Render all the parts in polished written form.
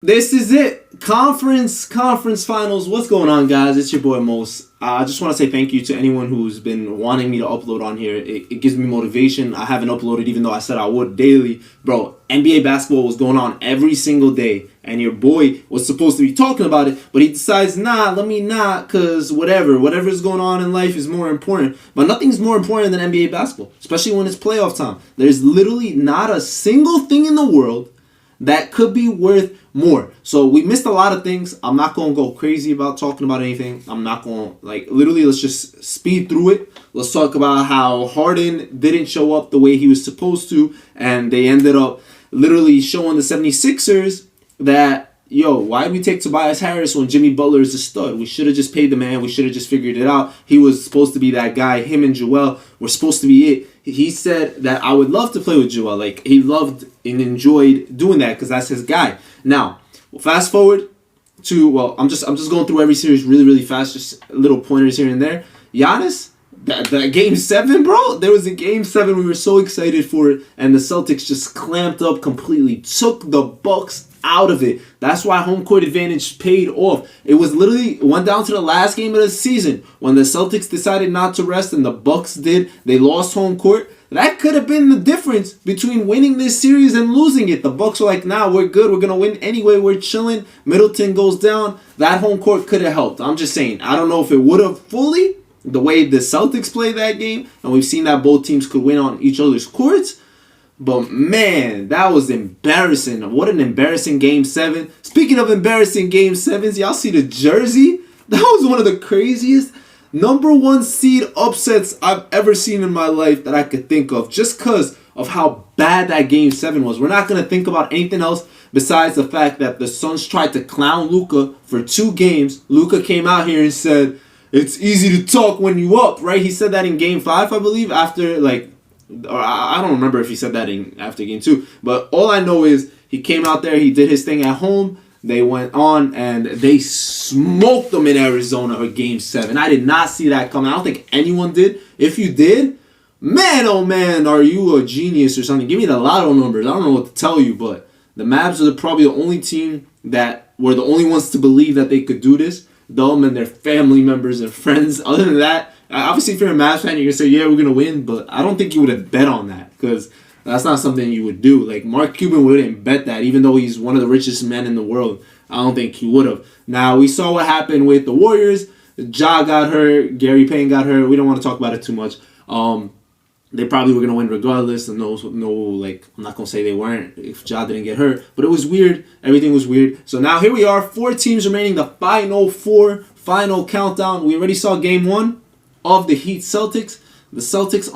This is it. Conference finals. What's going on, guys? It's your boy Mos. I just want to say thank you to anyone who's been wanting me to upload on here. It gives me motivation. I haven't uploaded even though I said I would daily. Bro, NBA basketball was going on every single day. And your boy was supposed to be talking about it. But he decides, let me not. Because whatever's going on in life is more important. But nothing's more important than NBA basketball. Especially when it's playoff time. There's literally not a single thing in the world that could be worth more. So we missed a lot of things. I'm not going to go crazy about talking about anything. I'm not going to, literally, let's just speed through it. Let's talk about how Harden didn't show up the way he was supposed to, and they ended up literally showing the 76ers that, why did we take Tobias Harris when Jimmy Butler is a stud? We should have just paid the man. We should have just figured it out. He was supposed to be that guy. Him and Joel were supposed to be it. He said that I would love to play with Joel. He loved and enjoyed doing that because that's his guy. Now, fast forward to, I'm just going through every series really, really fast. Just little pointers here and there. Giannis, that game 7, bro. There was a game 7. We were so excited for it. And the Celtics just clamped up completely. Took the Bucks out of it. That's why home court advantage paid off. It was literally went down to the last game of the season when the Celtics decided not to rest and the Bucks did. They lost home court. That could have been the difference between winning this series and losing it. The Bucks were like, we're good. We're going to win anyway. We're chilling. Middleton goes down. That home court could have helped. I'm just saying. I don't know if it would have fully the way the Celtics played that game. And we've seen that both teams could win on each other's courts. But man, that was embarrassing. What an embarrassing game 7. Speaking of embarrassing game 7s, y'all see the jersey? That was one of the craziest number 1 seed upsets I've ever seen in my life that I could think of. Just because of how bad that game 7 was. We're not going to think about anything else besides the fact that the Suns tried to clown Luka for 2 games. Luka came out here and said, it's easy to talk when you up, right? He said that in game 5, I believe, after or I don't remember if he said that after game 2. But all I know is he came out there, he did his thing at home. They went on and they smoked them in Arizona for game 7. I did not see that coming. I don't think anyone did. If you did, man, oh man, are you a genius or something? Give me the lotto numbers. I don't know what to tell you, but the Mavs are probably the only team that were the only ones to believe that they could do this. Them and their family members and friends. Other than that, obviously, if you're a Mavs fan, you're going to say, yeah, we're going to win. But I don't think you would have bet on that because that's not something you would do. Mark Cuban wouldn't bet that, even though he's one of the richest men in the world. I don't think he would have. Now, we saw what happened with the Warriors. Ja got hurt. Gary Payne got hurt. We don't want to talk about it too much. They probably were going to win regardless. And I'm not going to say they weren't if Ja didn't get hurt. But it was weird. Everything was weird. So now here we are. 4 teams remaining. The final 4. Final countdown. We already saw game 1 of the Heat Celtics. The Celtics,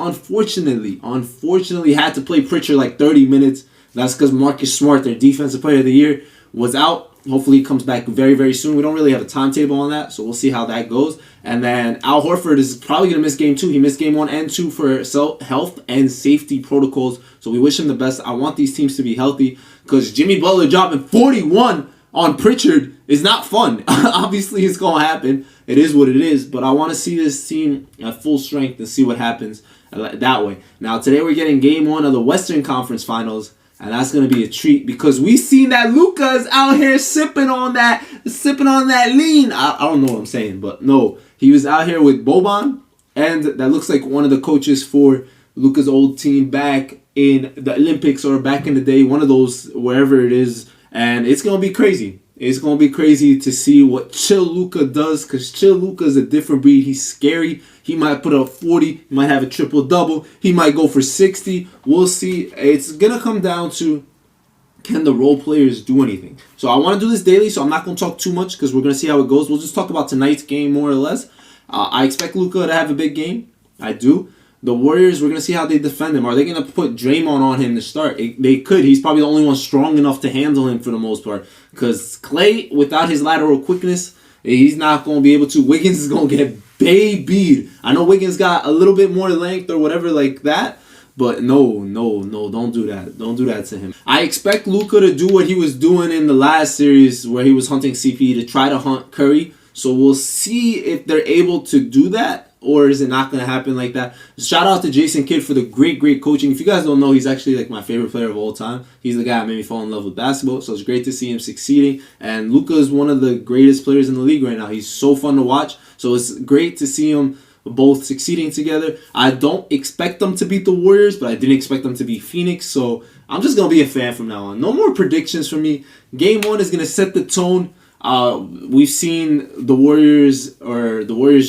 unfortunately had to play Pritchard 30 minutes. That's because Marcus Smart, their defensive player of the year, was out. Hopefully he comes back very, very soon. We don't really have a timetable on that, so we'll see how that goes. And then Al Horford is probably going to miss game 2. He missed game 1 and 2 for health and safety protocols, so we wish him the best. I want these teams to be healthy because Jimmy Butler dropping 41 on Pritchard is not fun. Obviously, it's going to happen. It is what it is, but I want to see this team at full strength and see what happens that way. Now, today we're getting game 1 of the Western Conference Finals. And that's going to be a treat because we seen that Luka is out here sipping on that lean. I don't know what I'm saying, but no. He was out here with Boban, and that looks like one of the coaches for Luka's old team back in the Olympics or back in the day, one of those, wherever it is. And it's going to be crazy. It's going to be crazy to see what Chill Luka does because Chill Luka is a different breed. He's scary. He might put up 40. He might have a triple-double. He might go for 60. We'll see. It's going to come down to can the role players do anything. So I want to do this daily, so I'm not going to talk too much because we're going to see how it goes. We'll just talk about tonight's game more or less. I expect Luka to have a big game. I do. The Warriors, we're going to see how they defend him. Are they going to put Draymond on him to start? They could. He's probably the only one strong enough to handle him for the most part. Because Clay, without his lateral quickness, he's not going to be able to. Wiggins is going to get babied. I know Wiggins got a little bit more length or whatever like that. But no, don't do that. Don't do that to him. I expect Luka to do what he was doing in the last series where he was hunting CP to try to hunt Curry. So we'll see if they're able to do that or is it not going to happen like that? Shout out to Jason Kidd for the great coaching. If you guys don't know, he's actually like my favorite player of all time. He's the guy that made me fall in love with basketball, so it's great to see him succeeding. And Luka is one of the greatest players in the league right now. He's so fun to watch, so it's great to see him both succeeding together. I don't expect them to beat the Warriors, but I didn't expect them to beat Phoenix, so I'm just going to be a fan from now on. No more predictions from me. Game 1 is going to set the tone. We've seen the Warriors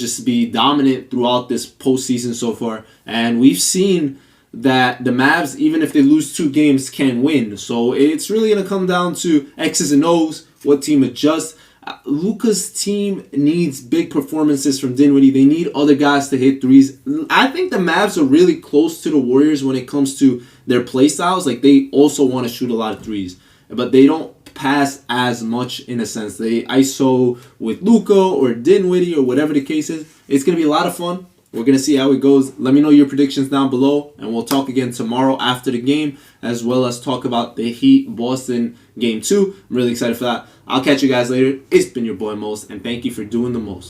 just be dominant throughout this postseason so far, and we've seen that the Mavs, even if they lose 2 games, can win. So it's really going to come down to X's and O's, what team adjusts. Luka's team needs big performances from Dinwiddie. They need other guys to hit threes. I think the Mavs are really close to the Warriors when it comes to their play styles. Like, they also want to shoot a lot of threes, but they don't pass as much in a sense. They ISO with Luka or Dinwiddie or whatever the case is. It's going to be a lot of fun. We're going to see how it goes. Let me know your predictions down below, and we'll talk again tomorrow after the game, as well as talk about the Heat-Boston Game 2. I'm really excited for that. I'll catch you guys later. It's been your boy Most, and thank you for doing the most.